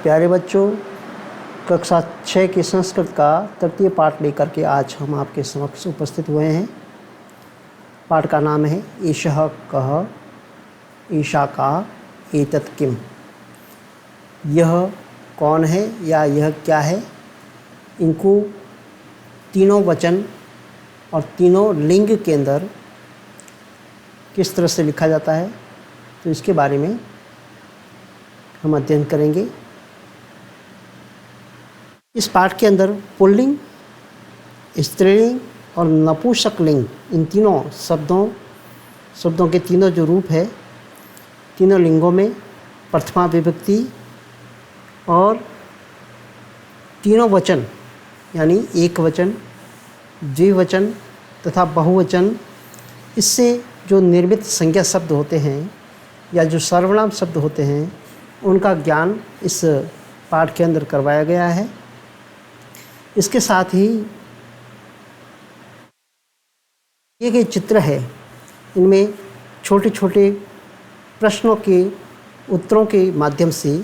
प्यारे बच्चों, कक्षा 6 की संस्कृत का तृतीय पाठ लेकर के आज हम आपके समक्ष उपस्थित हुए हैं। पाठ का नाम है ईशः कः, ईशा का, एतत् किम। यह कौन है या यह क्या है। इनको तीनों वचन और तीनों लिंग के अंदर किस तरह से लिखा जाता है, तो इसके बारे में हम अध्ययन करेंगे। इस पाठ के अंदर पुल्लिंग, स्त्रीलिंग और नपुंसकलिंग, इन तीनों शब्दों के तीनों जो रूप है, तीनों लिंगों में प्रथमा विभक्ति और तीनों वचन यानी एक वचन, द्विवचन तथा बहुवचन, इससे जो निर्मित संज्ञा शब्द होते हैं या जो सर्वनाम शब्द होते हैं, उनका ज्ञान इस पाठ के अंदर करवाया गया है। इसके साथ ही ये जो चित्र है, इनमें छोटे छोटे प्रश्नों के उत्तरों के माध्यम से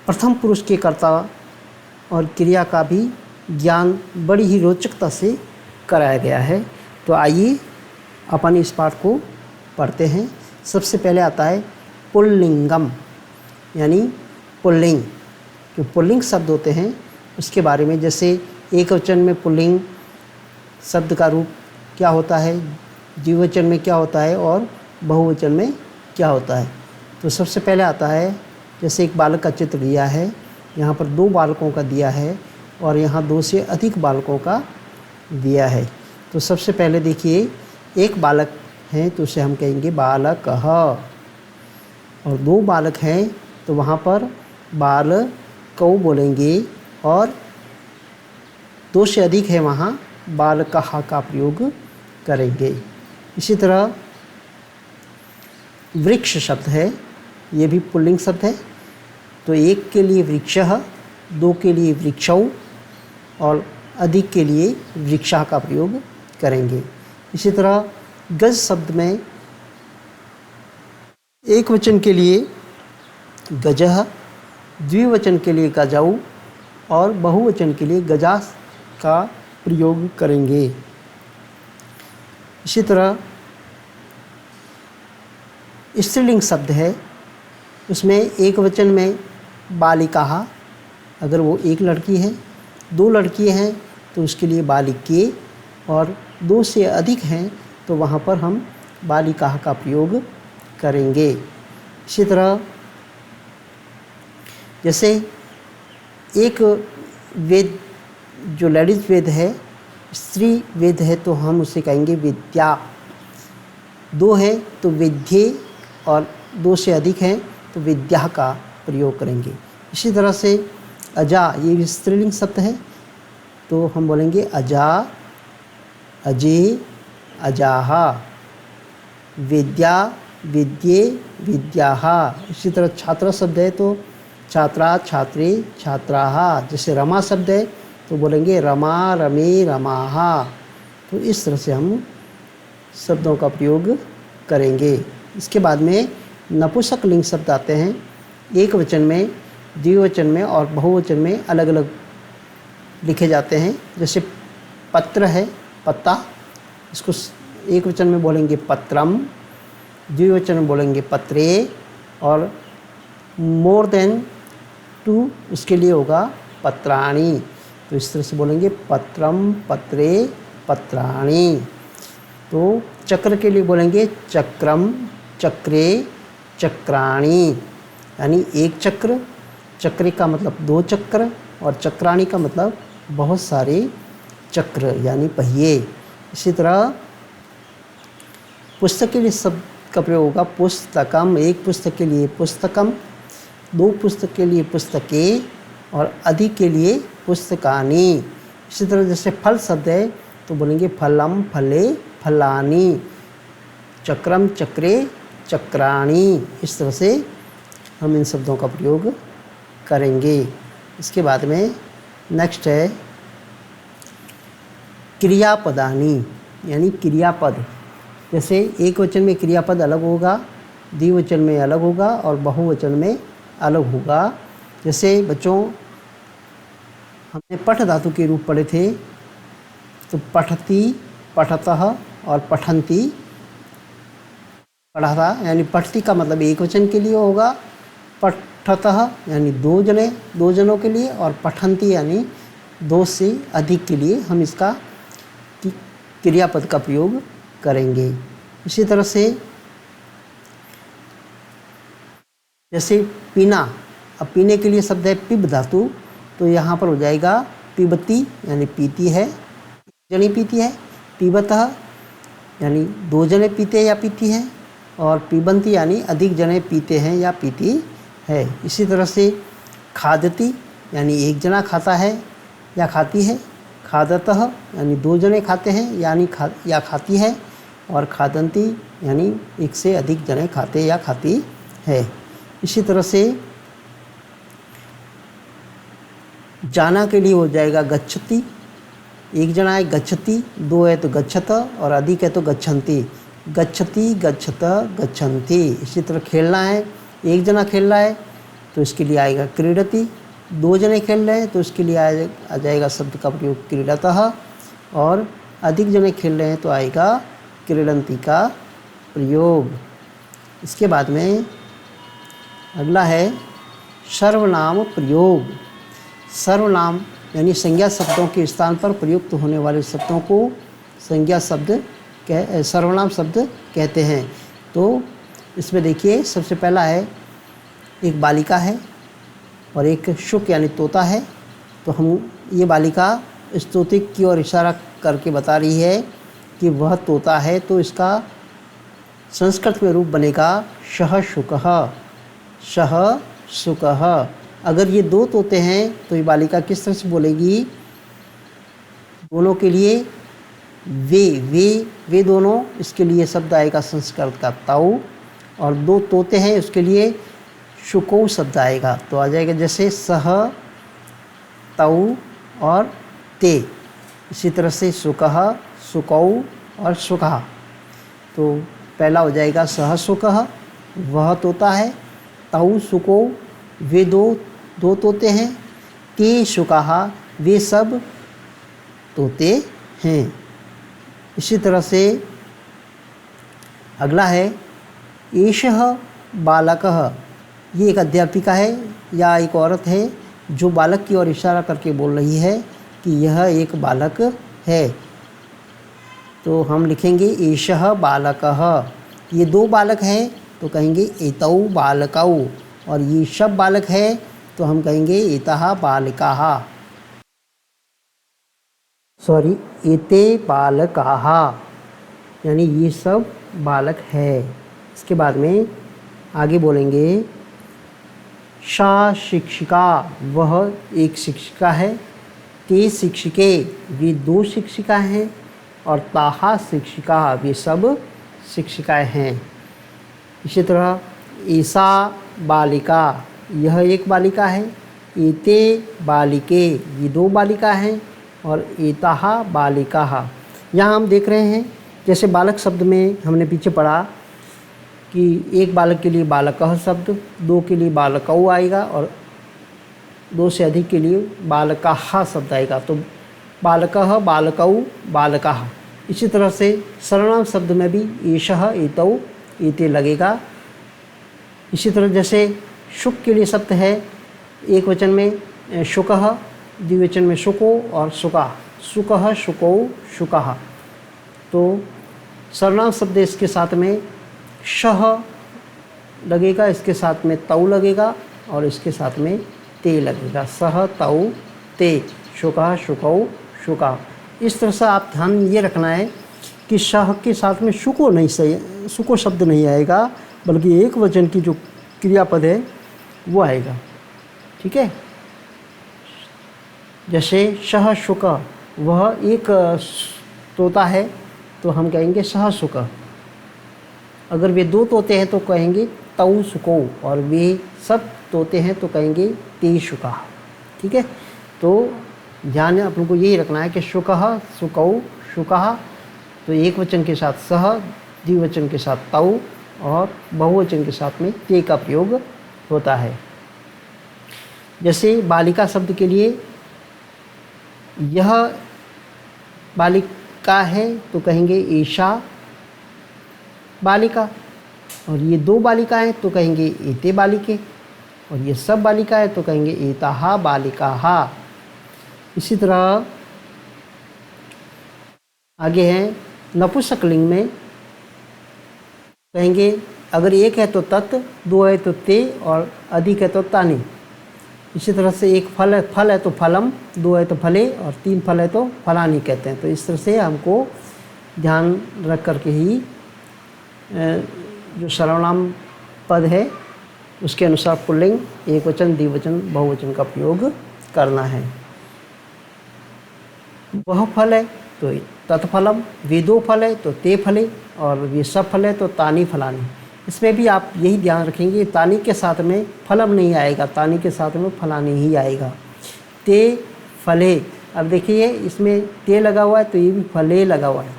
प्रथम पुरुष के कर्ता और क्रिया का भी ज्ञान बड़ी ही रोचकता से कराया गया है। तो आइए अपन इस पाठ को पढ़ते हैं। सबसे पहले आता है पुल्लिंगम, यानी पुल्लिंग। जो पुल्लिंग शब्द होते हैं उसके बारे में, जैसे एक वचन में पुल्लिंग शब्द का रूप क्या होता है, द्विवचन में क्या होता है और बहुवचन में क्या होता है। तो सबसे पहले आता है, जैसे एक बालक का चित्र दिया है, यहाँ पर 2 बालकों का दिया है और यहाँ 2 से अधिक बालकों का दिया है। तो सबसे पहले देखिए, एक बालक है तो उसे हम कहेंगे बालकः, और 2 बालक हैं तो वहाँ पर बालकौ बोलेंगे, और 2 से अधिक है वहाँ बालकः का प्रयोग करेंगे। इसी तरह वृक्ष शब्द है, ये भी पुल्लिंग शब्द है। तो 1 के लिए वृक्षः, 2 के लिए वृक्षौ और अधिक के लिए वृक्षः का प्रयोग करेंगे। इसी तरह गज शब्द में एक वचन के लिए गजः, द्विवचन के लिए गजौ और बहुवचन के लिए गजास का प्रयोग करेंगे। इसी तरह स्त्रीलिंग शब्द है, उसमें एक वचन में बालिकाः, अगर वो एक लड़की है, 2 लड़की हैं तो उसके लिए बालिके, और 2 से अधिक हैं तो वहाँ पर हम बालिकाः का प्रयोग करेंगे। इसी तरह जैसे एक वेद, जो लेडीज़ वेद है, स्त्री वेद है, तो हम उसे कहेंगे विद्या। 2 है तो विद्ये, और 2 से अधिक हैं तो विद्या का प्रयोग करेंगे। इसी तरह से अजा, ये भी स्त्रीलिंग शब्द है, तो हम बोलेंगे अजा, अजे, अजाहा। विद्या, विद्ये, विद्याः। इसी तरह छात्रा शब्द है तो छात्रा, छात्रे, छात्राः। जैसे रमा शब्द है तो बोलेंगे रमा, रमे, रमाः। तो इस तरह से हम शब्दों का प्रयोग करेंगे। इसके बाद में नपुंसकलिंग शब्द आते हैं, एक वचन में, द्विवचन में और बहुवचन में अलग अलग लिखे जाते हैं। जैसे पत्र है, पत्ता, इसको एक वचन में बोलेंगे पत्रम, द्विवचन में बोलेंगे पत्रे, और मोर देन 2 उसके लिए होगा पत्राणि। तो इस तरह से बोलेंगे पत्रम, पत्रे, पत्राणि। तो चक्र के लिए बोलेंगे चक्रम, चक्रे, चक्राणि। यानी एक चक्र, चक्रे का मतलब 2 चक्र, और चक्राणि का मतलब बहुत सारे चक्र यानी पहिए। इसी तरह पुस्तक के लिए शब्द का प्रयोग होगा पुस्तकम, एक पुस्तक के लिए पुस्तकम, 2 पुस्तक के लिए पुस्तके, और अधिक के लिए पुस्तकानि। इसी तरह जैसे फल शब्द है तो बोलेंगे फलम, फले, फलानि। चक्रम, चक्रे, चक्राणि। इस तरह से हम इन शब्दों का प्रयोग करेंगे। इसके बाद में नेक्स्ट है क्रियापदानि, यानी क्रियापद। जैसे एक वचन में क्रियापद अलग होगा, द्विवचन में अलग होगा और बहुवचन में अलग होगा। जैसे बच्चों हमने पठ धातु के रूप पढ़े थे, तो पठती, पठतः और पठन्ति पढ़ा था, यानी पठती का मतलब एक वचन के लिए होगा, पठतः यानी दो जनों के लिए, और पठन्ति यानी दो से अधिक के लिए हम इसका क्रियापद का प्रयोग करेंगे। इसी तरह से जैसे पीना, अब पीने के लिए शब्द है पिब धातु, तो यहाँ पर हो जाएगा पिबती यानी पीती है, जनी पीती है, पीबतः यानी दो जने पीते या पीती हैं, और पीबंती यानी अधिक जने पीते हैं या पीती है। इसी तरह से खादती यानी एक जना खाता है या खाती है, खादतः यानी दो जने खाते हैं यानी या खाती है, और खादंती यानी एक से अधिक जने खाते या खाती है। इसी तरह से जाना के लिए हो जाएगा गच्छति, एक जना है गच्छति, दो है तो गच्छत, और अधिक है तो गच्छन्ति, गच्छति गच्छत गच्छन्ति। इसी तरह खेलना है, एक जना खेल रहा है तो इसके लिए आएगा क्रीडति, दो जने खेल रहे हैं तो इसके लिए आ जाएगा शब्द का प्रयोग क्रीडतः, और अधिक जने खेल रहे हैं तो आएगा क्रीडन्ति का प्रयोग। इसके बाद में अगला है सर्वनाम प्रयोग। सर्वनाम यानी संज्ञा शब्दों के स्थान पर प्रयुक्त होने वाले शब्दों को संज्ञा शब्द सर्वनाम शब्द कहते हैं। तो इसमें देखिए सबसे पहला है, एक बालिका है और एक शुक यानी तोता है। तो हम ये बालिका इस तोते की ओर इशारा करके बता रही है कि वह तोता है, तो इसका संस्कृत में रूप बनेगा शह शुकः, शह शुकः। अगर ये दो तोते हैं तो ये बालिका किस तरह से बोलेगी? दोनों के लिए वे दोनों, इसके लिए शब्द आएगा संस्कृत का ताऊ, और दो तोते हैं उसके लिए शुकौ शब्द आएगा। तो आ जाएगा जैसे सह, ताऊ और ते। इसी तरह से सुकः, सुकौ और सुकः। तो पहला हो जाएगा सह सुकः, वह तोता है, ताऊ सुकौ वे दो तोते हैं, ते शुकः वे सब तोते हैं। इसी तरह से अगला है एषः बालकः। ये एक अध्यापिका है या एक औरत है जो बालक की ओर इशारा करके बोल रही है कि यह एक बालक है। तो हम लिखेंगे एषः बालकः। ये दो बालक हैं तो कहेंगे एतौ बालकौ, और ये सब बालक है तो हम कहेंगे एतः बालिकाः, एते बालकाः, यानी ये सब बालक है। इसके बाद में आगे बोलेंगे सा शिक्षिका, वह एक शिक्षिका है, ते शिक्षिके वे दो शिक्षिका हैं, और ताहा शिक्षिका वे सब शिक्षिकाएं हैं। इसी तरह ऐसा बालिका, यह एक बालिका है, एते बालिके ये दो बालिका हैं, और एताहा बालिकाः। यहाँ हम देख रहे हैं जैसे बालक शब्द में हमने पीछे पढ़ा कि एक बालक के लिए बालकः शब्द, दो के लिए बालकौ आएगा, और दो से अधिक के लिए बालकाः शब्द आएगा। तो बालकः, बालकौ, बालकाः। इसी तरह से सर्वनाम शब्द में भी एषः, एतौ, एते लगेगा। इसी तरह जैसे शुक के लिए शब्द है, एक वचन में शुकः, द्विवचन में शुको और शुका, शुकः, शुकौ, शुकः। तो सर्वनाम शब्द इसके साथ में शह लगेगा, इसके साथ में तौ लगेगा, और इसके साथ में ते लगेगा, सह तौ ते, शुकः, शुकौ, शुका। इस तरह से आप ध्यान ये रखना है कि शह के साथ में शुको शब्द नहीं आएगा, बल्कि एक वचन की जो क्रियापद है वो आएगा। ठीक है, जैसे शह शुक, वह एक तोता है तो हम कहेंगे शह शुक। अगर वे दो तोते हैं तो कहेंगे तौ सुकौ, और वे सब तोते हैं तो कहेंगे ते शुका। ठीक है, तो ध्यान अपन को यही रखना है कि शुकः, सुकौ, शुकः, तो एक वचन के साथ सह, द्विवचन के साथ तौ, और बहुवचन के साथ में ते का प्रयोग होता है। जैसे बालिका शब्द के लिए यह बालिका है तो कहेंगे एषा बालिका, और ये दो बालिका हैं तो कहेंगे एते बालिके, और ये सब बालिका है तो कहेंगे एताहा बालिकाहा। इसी तरह आगे हैं नपुंसकलिंग में कहेंगे अगर एक है तो तत्, दो है तो ते, और अधिक है तो तानि। इसी तरह से एक फल है तो फलम, दो है तो फले, और तीन फल है तो फलानी कहते हैं। तो इस तरह से हमको ध्यान रख करके ही जो सर्वनाम पद है उसके अनुसार पुल्लिंग, एक वचन, द्विवचन, बहुवचन का प्रयोग करना है। वह फल है तो तत्फलम, वे दो फल है तो ते फले, और वे सब फल है तो तानी फलानी। इसमें भी आप यही ध्यान रखेंगे, तानी के साथ में फलम नहीं आएगा, तानी के साथ में फलानी ही आएगा। ते फले, अब देखिए इसमें ते लगा हुआ है तो ये भी फले लगा हुआ है,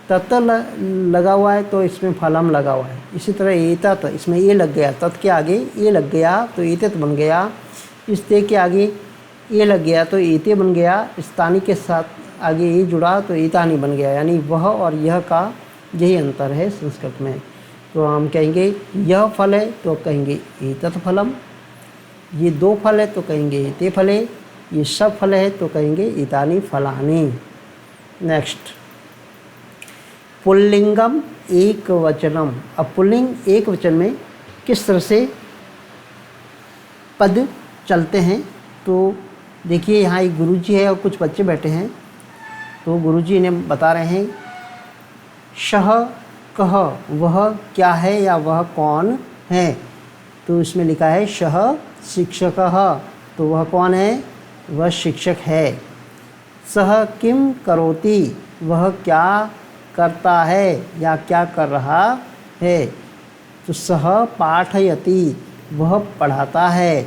तत् लगा हुआ है तो इसमें फलम लगा हुआ है। इसी तरह एतत, इसमें ये लग गया, तत् के आगे ये लग गया तो एतत बन गया, इस ते के आगे ये लग गया तो एते बन गया, इस तानी के साथ आगे ये जुड़ा तो एतानी बन गया। यानी वह और यह का यही अंतर है संस्कृत में। तो हम कहेंगे यह फल है तो कहेंगे एतत् फलम, ये दो फल है तो कहेंगे एते फले, ये सब फल है तो कहेंगे एतानी फलानी। नेक्स्ट पुल्लिंगम एक वचनम। अब पुल्लिंग एक वचन में किस तरह से पद चलते हैं तो देखिए, यहाँ एक गुरुजी है और कुछ बच्चे बैठे हैं। तो गुरुजी ने बता रहे हैं शह कह, वह क्या है या वह कौन है। तो इसमें लिखा है शह शिक्षकः, तो वह कौन है, वह शिक्षक है। सह किम करोति, वह क्या करता है या क्या कर रहा है। तो सह पाठयति, वह पढ़ाता है।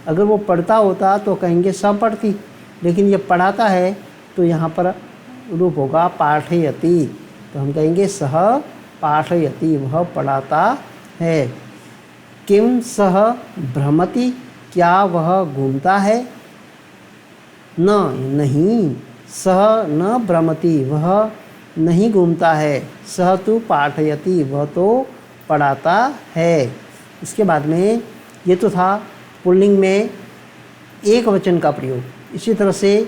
अगर वो पढ़ता होता तो कहेंगे सह पढ़ती, लेकिन ये पढ़ाता है तो यहाँ पर रूप होगा पाठयति, तो हम कहेंगे सह पाठयति, वह पढ़ाता है। किम सह भ्रमति, क्या वह घूमता है। न नहीं, सह न भ्रमति, वह नहीं घूमता है। सह तु पाठयति, वह तो पढ़ाता है। इसके बाद में ये तो था पुल्लिंग में एक वचन का प्रयोग। इसी तरह से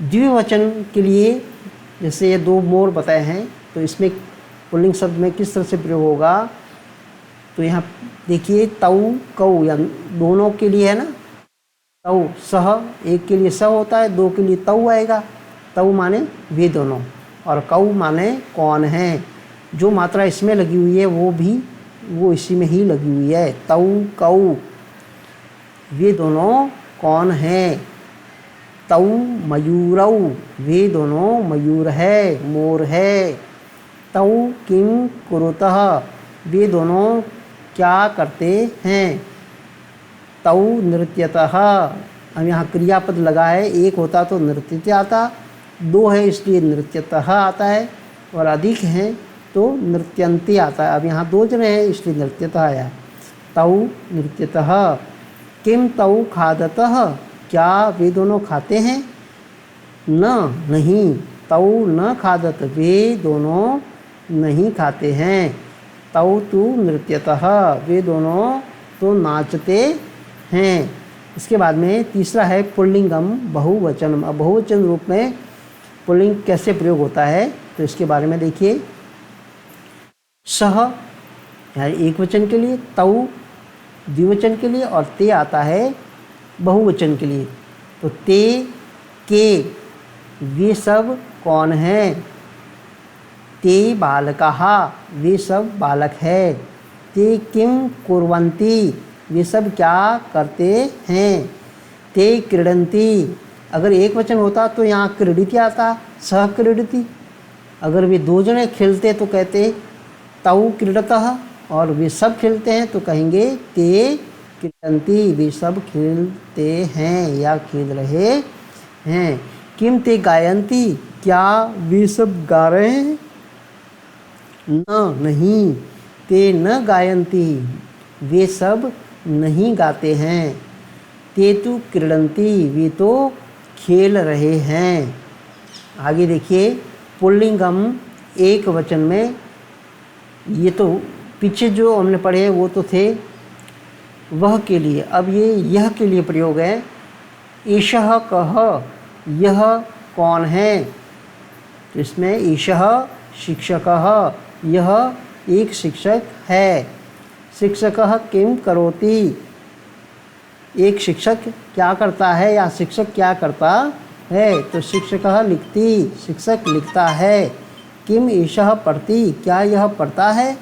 द्विवचन के लिए जैसे ये दो मोर बताए हैं तो इसमें पुल्लिंग शब्द में किस तरह से प्रयोग होगा। तो यहाँ देखिए तऊ कऊ, या दोनों के लिए है ना, तऊ सह, एक के लिए सह होता है, दो के लिए तऊ आएगा। तऊ माने वे दोनों, और कऊ माने कौन है। जो मात्रा इसमें लगी हुई है वो इसी में ही लगी हुई है। तऊ कऊ, वे दोनों कौन हैं। तऊ मयूरऊ, वे दोनों मयूर है, मोर है। तऊ किम कुरुतः, वे दोनों क्या करते हैं। तऊ नृत्यतः, अब यहाँ क्रियापद लगा है, एक होता तो नृत्यते आता, दो है इसलिए नृत्यतः आता है, और अधिक हैं तो नृत्यन्ति आता है। अब यहाँ दो जने हैं इसलिए नृत्यतः आया। तऊ नृत्यतः। किम तऊ खादतः, क्या वे दोनों खाते हैं। न नहीं, तऊ न खादत, वे दोनों नहीं खाते हैं। तऊ तु नृत्यतः, वे दोनों तो नाचते हैं। इसके बाद में तीसरा है पुल्लिंगम बहुवचनम। अब बहुवचन रूप में पुल्लिंग कैसे प्रयोग होता है तो इसके बारे में देखिए। सह यानी एक वचन के लिए, तऊ द्विवचन के लिए, और ते आता है बहुवचन के लिए। तो ते के, वे सब कौन हैं। ते बालकाः, वे सब बालक है। ते किम कुर्वन्ति, वे सब क्या करते हैं। ते क्रीडन्ति, अगर एक वचन होता तो यहाँ क्रीडिति आता, सह क्रीडति। अगर वे दो जने खेलते तो कहते तऊ क्रीडतः, और वे सब खेलते हैं तो कहेंगे ते क्रीडन्ति, वे सब खेलते हैं या खेल रहे हैं। किम ते गायन्ति, क्या वे सब गा रहे हैं। न नहीं, ते न गायन्ति, वे सब नहीं गाते हैं। ते तु क्रीडन्ति, वे तो खेल रहे हैं। आगे देखिए पुल्लिंगम एक वचन में, ये तो पीछे जो हमने पढ़े वो तो थे वह के लिए, अब ये यह के लिए प्रयोग है। ईशः कः, यह कौन है, तो इसमें ईशः शिक्षकः, यह एक शिक्षक है। शिक्षकः किम करोति, एक शिक्षक क्या करता है या शिक्षक क्या करता है, तो शिक्षकः लिखति, शिक्षक लिखता है। किम ईशः पढ़ति, क्या यह पढ़ता है,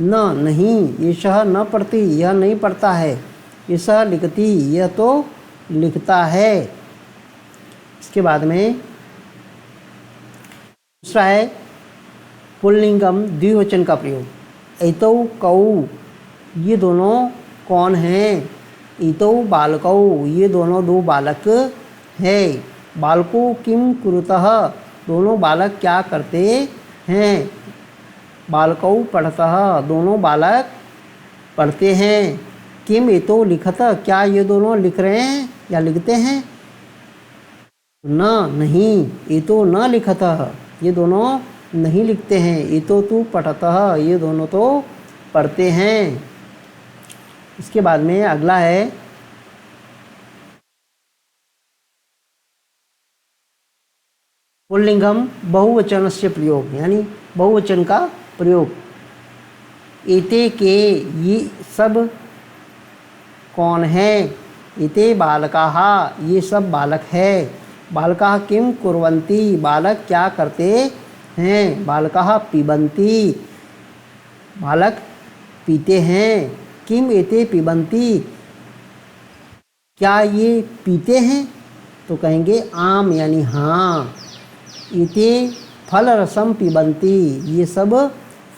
न नहीं, ईशः न पढ़ति, यह नहीं पढ़ता है। ईशः लिखति, यह तो लिखता है। इसके बाद में दूसरा है पुल्लिंगम द्विवचन का प्रयोग। एतौ कौ, ये दोनों कौन हैं, इतौ बालकौ, ये दोनों दो बालक हैं। बालको किम कुरुतः, दोनों बालक क्या करते हैं। बालकौ पढ़तः, दोनों बालक पढ़ते हैं। किम एतौ लिखत, क्या ये दोनों लिख रहे हैं या लिखते हैं। न नहीं, एतो न लिखतः, ये दोनों नहीं लिखते हैं। एतो तु पठतः, ये दोनों तो पढ़ते हैं। इसके बाद में अगला है पुल्लिंगम बहुवचनस्य प्रयोग, यानी बहुवचन का प्रयोग। एते के, ये सब कौन है। एते बालकाः, ये सब बालक है। बालकाः किम कुर्वन्ति, बालक क्या करते हैं। बालकाः पिबन्ति, बालक पीते हैं। किम एते पिबन्ति, क्या ये पीते हैं, तो कहेंगे आम, यानी हाँ। एते फल रसम पिबन्ति, ये सब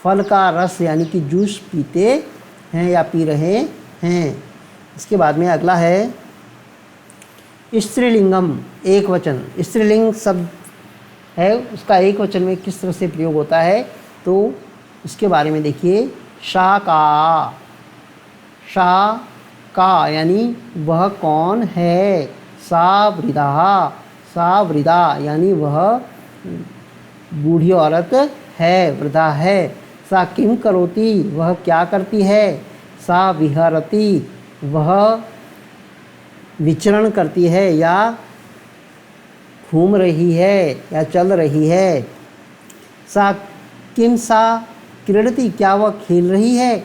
फल का रस यानी कि जूस पीते हैं या पी रहे हैं। इसके बाद में अगला है स्त्रीलिंगम एक वचन। स्त्रीलिंग शब्द है, उसका एक वचन में किस तरह से प्रयोग होता है, तो इसके बारे में देखिए। शाका, शा का यानी वह कौन है। सा वृद्धा, सा वृद्धा यानी वह बूढ़ी औरत है, वृद्धा है। सा किम करोति, वह क्या करती है। सा विहरति, वह विचरण करती है या घूम रही है या चल रही है। सा किम सा क्रीडति, क्या वह खेल रही है।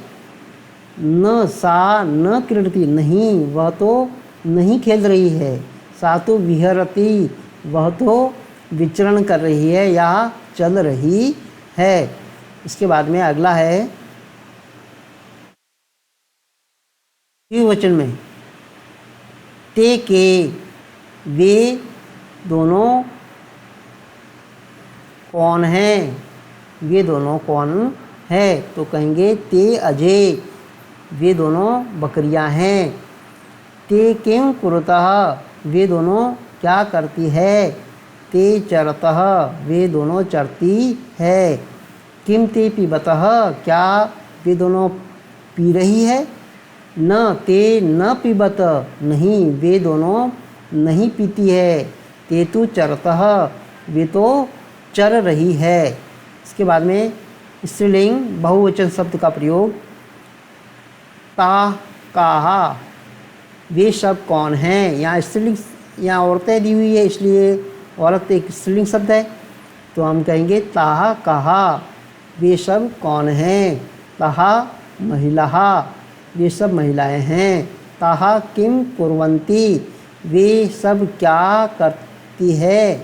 न सा न क्रीडति, नहीं वह तो नहीं खेल रही है। सा तो विहरति, वह तो विचरण कर रही है या चल रही है। इसके बाद में अगला है द्विवचन में। ते के, वे दोनों कौन हैं, वे दोनों कौन है, तो कहेंगे ते अजय, वे दोनों बकरियां हैं। ते किम कुरुतः, वे दोनों क्या करती है। ते चरतः, वे दोनों चरती है। किम ते पिबतः, क्या वे दोनों पी रही है। न ते न पिबत, नहीं वे दोनों नहीं पीती है। ते तु चरतः, वे तो चर रही है। इसके बाद में स्त्रीलिंग बहुवचन शब्द का प्रयोग। ता काहा, वे सब कौन हैं। यहाँ स्त्रीलिंग, यहाँ औरतें दी हुई है इसलिए औरत एक स्त्रीलिंग शब्द है, तो हम कहेंगे ताहा कहा, वे सब कौन हैं। ताहा महिलाहा, वे सब महिलाएं हैं। ताहा किम कुर्वन्ति, वे सब क्या करती है।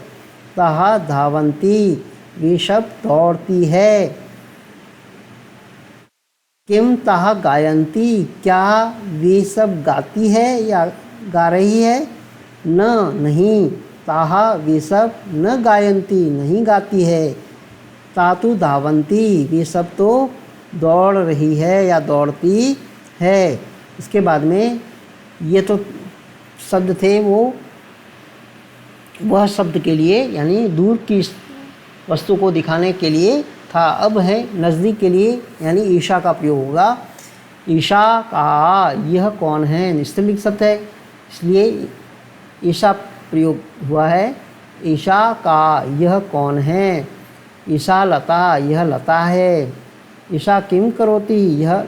ताहा धावन्ति, वे सब दौड़ती है। किम ताहा गायन्ति, क्या वे सब गाती है या गा रही है। न नहीं, ताहा वे सब न गायन्ति, नहीं गाती है। तातु धावन्ति, वे सब तो दौड़ रही है या दौड़ती है। इसके बाद में ये तो शब्द थे वह शब्द के लिए, यानी दूर की वस्तु को दिखाने के लिए था। अब है नज़दीक के लिए, यानी ईशा का प्रयोग होगा। ईशा का, यह कौन है, स्त्रीलिंग शब्द है। इसलिए ईशा प्रयोग हुआ है। ईशा का यह कौन है, ईशा लता यह लता है, ईशा किम करोति यह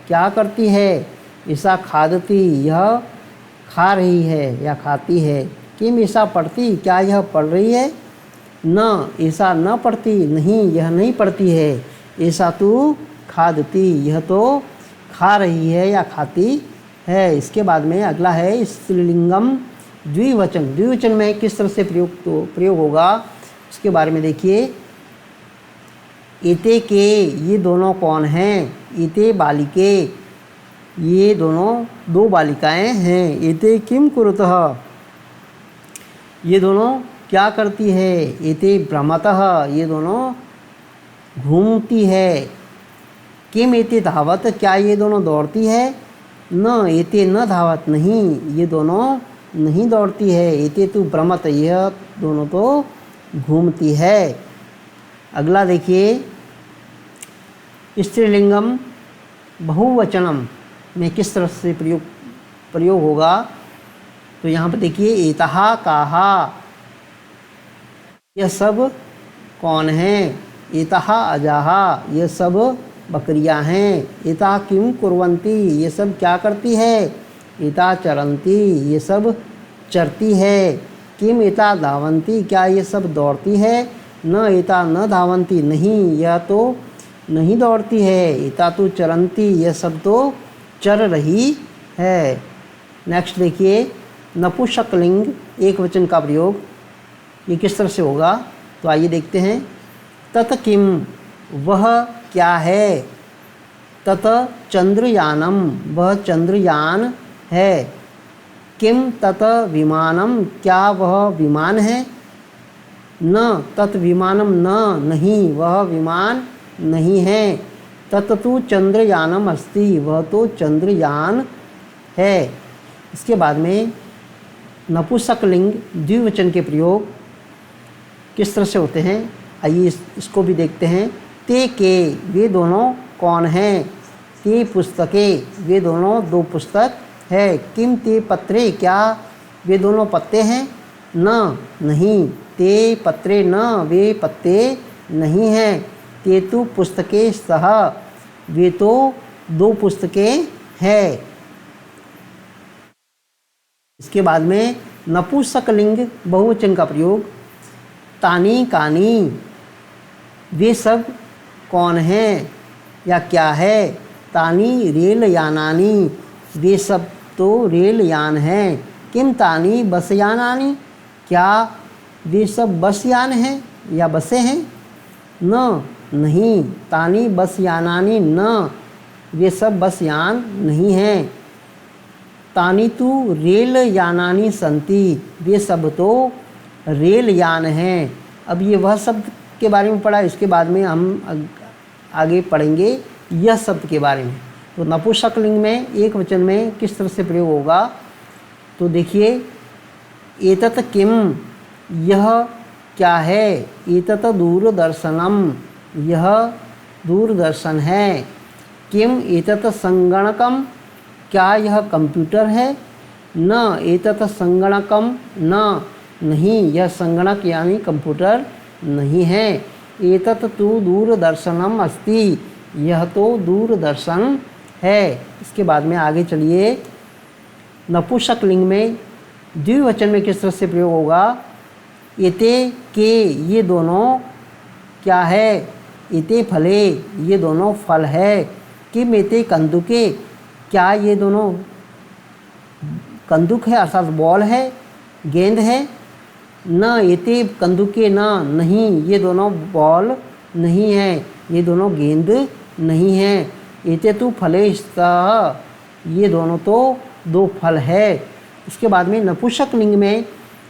क्या करती है, ईशा खादती यह खा रही है या खाती है, किम ईशा पढ़ती क्या यह पढ़ रही है, न ईशा न पढ़ती नहीं यह नहीं पढ़ती है, ईशा तू खादती यह तो खा रही है या खाती है। इसके बाद में अगला है स्त्रीलिंगम द्विवचन। द्विवचन में किस तरह से प्रयोग होगा उसके बारे में देखिए। एते के ये दोनों कौन हैं, एते बालिके ये दोनों दो बालिकाएं हैं, एते किम कुरुतः ये दोनों क्या करती है, एते भ्रमतः ये दोनों घूमती है, किम एते धावत क्या ये दोनों दौड़ती है, न एते न धावत नहीं ये दोनों नहीं दौड़ती है, एते तु भ्रमत यह दोनों तो घूमती है। अगला देखिए स्त्रीलिंगम बहुवचनम में किस तरह से प्रयोग होगा। तो यहाँ पर देखिए एतहा काहा यह सब कौन हैं, एतहा अजाहा यह सब बकरियां हैं, एता किम कुर्वन्ति ये सब क्या करती है, एता चरन्ति ये सब चरती है, किम एता धावन्ति क्या ये सब दौड़ती है, न एता न धावन्ति नहीं यह तो नहीं दौड़ती है, एता तो चरन्ति यह सब तो चर रही है। नेक्स्ट देखिए नपुंसकलिंग एक वचन का प्रयोग ये किस तरह से होगा। तो आइए देखते हैं। तत किम वह क्या है, तत चंद्रयानम वह चंद्रयान है, किम तत विमानम क्या वह विमान है, न तत विमानम न नहीं वह विमान नहीं है, तत तु चंद्रयानम अस्ति वह तो चंद्रयान है। इसके बाद में नपुंसकलिंग द्विवचन के प्रयोग किस तरह से होते हैं आइए इसको भी देखते हैं। ते के वे दोनों कौन हैं, ते पुस्तकें वे दोनों दो पुस्तक है, किम ते पत्रे क्या वे दोनों पत्ते हैं, न नहीं ते पत्रे न वे पत्ते नहीं हैं, ते तु पुस्तकें सह वे तो दो पुस्तकें हैं। इसके बाद में नपुंसकलिंग बहुवचन का प्रयोग तानी कानी वे सब कौन हैं या क्या है, तानी रेल यानानी वे सब तो रेल यान हैं, किम तानी बस यानानी क्या वे सब बस यान हैं या बसें हैं, न नहीं तानी बस यानानी न वे सब बस यान नहीं हैं, तानी तु रेल यानानी संति वे सब तो रेल यान हैं। अब ये वह शब्द के बारे में पढ़ा, इसके बाद में हम आगे पढ़ेंगे यह शब्द के बारे में। तो नपुंसकलिंग में एक वचन में किस तरह से प्रयोग होगा। तो देखिए एतत किम यह क्या है, एतत दूरदर्शनम यह दूरदर्शन है, किम एतत संगणकम क्या यह कंप्यूटर है, न एतत संगणकम न नहीं यह संगणक यानी कंप्यूटर नहीं है, एतत तु दूरदर्शनम अस्ति यह तो दूरदर्शन है। इसके बाद में आगे चलिए नपुंसकलिंग में द्विवचन में किस तरह से प्रयोग होगा। एते के ये दोनों क्या है, एते फले ये दोनों फल है, किम एते कंदुके क्या ये दोनों कंदुक है अर्थात बॉल है गेंद है, न एते कंदुके न नहीं ये दोनों बॉल नहीं है ये दोनों गेंद नहीं है, एते तु फले स्तः ये दोनों तो दो फल है। इसके बाद में नपुंसकलिंग में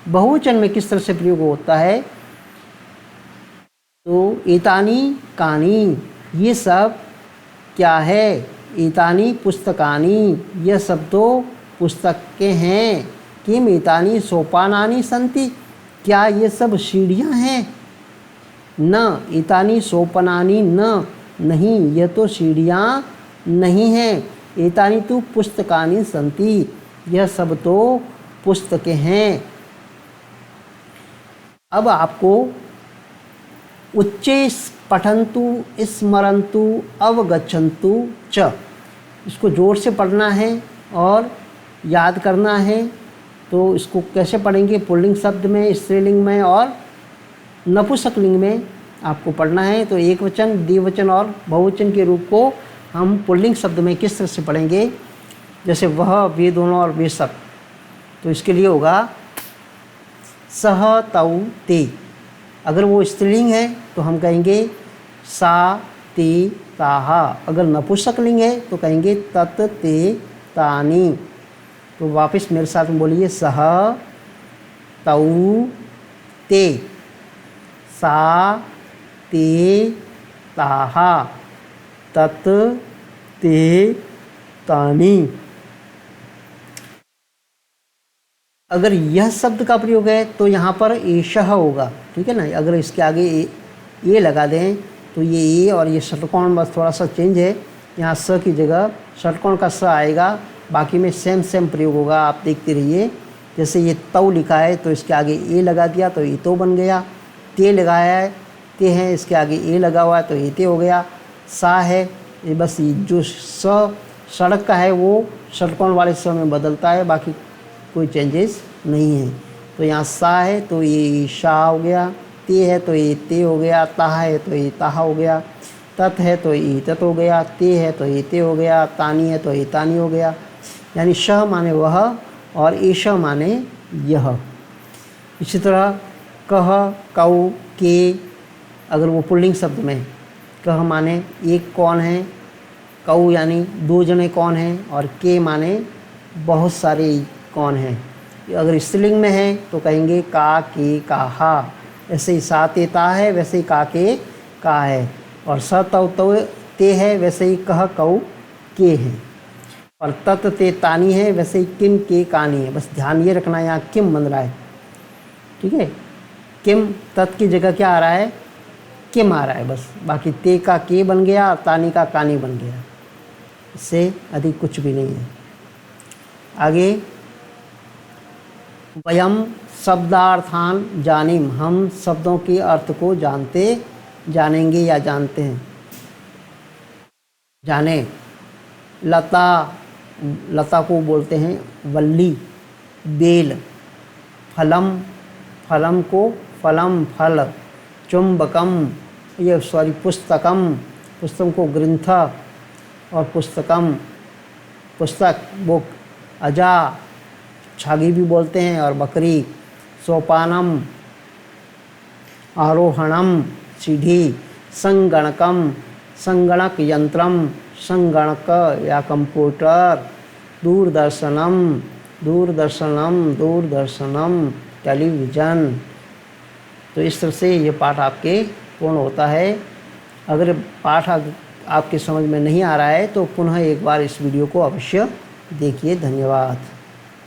बहुवचन में किस तरह से प्रयोग होता है। तो एतानी कानी ये सब क्या है, एतानी पुस्तकानी यह सब तो पुस्तकें हैं, किम एतानी सोपानानि सन्ति क्या ये सब सीढ़ियाँ हैं, न एतानी सोपनानि न नहीं यह तो सीढ़ियाँ नहीं हैं, एतानी तु पुस्तकानि सन्ति यह सब तो पुस्तकें हैं। अब आपको उच्चे पठन्तु स्मरन्तु अवगच्छन्तु च, इसको जोर से पढ़ना है और याद करना है। तो इसको कैसे पढ़ेंगे? पुल्लिंग शब्द में, स्त्रीलिंग में और नपुंसकलिंग में आपको पढ़ना है। तो एक वचन, द्विवचन और बहुवचन के रूप को हम पुल्लिंग शब्द में किस तरह से पढ़ेंगे? जैसे वह, वे दोनों और वे सब। तो इसके लिए होगा सह, तौ, ते। अगर वो स्त्रीलिंग है तो हम कहेंगे सा, ते, ताहा। अगर नपुंसकलिंग है तो कहेंगे तत, ते, तानि। तो वापस मेरे साथ में बोलिए, सह, तौ, ते, सा, ते, ताहा, तत, ते, तानि। अगर यह शब्द का प्रयोग है तो यहाँ पर एषः होगा, ठीक है ना। अगर इसके आगे ए लगा दें तो ये ए और ये षटकोण बस थोड़ा सा चेंज है, यहाँ स की जगह षटकोण का स आएगा, बाकी में सेम प्रयोग होगा। आप देखते रहिए। जैसे ये तौ लिखा है तो इसके आगे ए लगा दिया तो इतो बन गया। ते लगाया है, ते हैं, इसके आगे ए लगा हुआ है तो एते हो गया। सा है, ये बस जो स सड़क का है वो षटकोण वाले स में बदलता है, बाकी कोई चेंजेस नहीं है। तो यहाँ सा है तो ये शा हो गया, ते है तो ये ते हो गया, ताहा है तो ये ताहा हो गया, तत है तो ये तत हो गया, ते है तो ये ते हो गया, तानी है तो ये तानी हो गया। यानी शह माने वह और एष माने यह। इसी तरह कह, कौ, के, अगर वो पुल्लिंग शब्द में, कह माने एक कौन है, कौ यानी दो जने कौन हैं, और के माने बहुत सारे कौन हैं। अगर स्त्रीलिंग में है तो कहेंगे का, के, काहा। ऐसे ही सा, ते, ता है, वैसे ही का, के, का है। और स, तौ, ते है, वैसे ही कह, कौ, के हैं। और तत, ते, तानी है, वैसे ही किम, के, कानी है। बस ध्यान ये रखना यहाँ किम बन रहा है, ठीक है। किम, तत की जगह क्या आ रहा है? किम आ रहा है बस। बाकी ते का के बन गया और तानी का कानी बन गया, इससे अधिक कुछ भी नहीं है। आगे, वयम शब्दार्थान जानीम, हम शब्दों के अर्थ को जानेंगे या जानते हैं। जाने, लता, लता को बोलते हैं वल्ली। बेल, फलम, फलम को फलम, फल। चुंबकम, ये पुस्तकम, पुस्तक को ग्रंथ और पुस्तकम, पुस्तक, बुक। अजा, छागी भी बोलते हैं, और बकरी। सोपानम, आरोहणम, सीढ़ी। संगणकम, संगणक यंत्रम, संगणक या कंप्यूटर। दूरदर्शनम, दूरदर्शनम, टेलीविज़न। तो इस तरह से ये पाठ आपके पूर्ण होता है। अगर पाठ आपके समझ में नहीं आ रहा है तो पुनः एक बार इस वीडियो को अवश्य देखिए। धन्यवाद।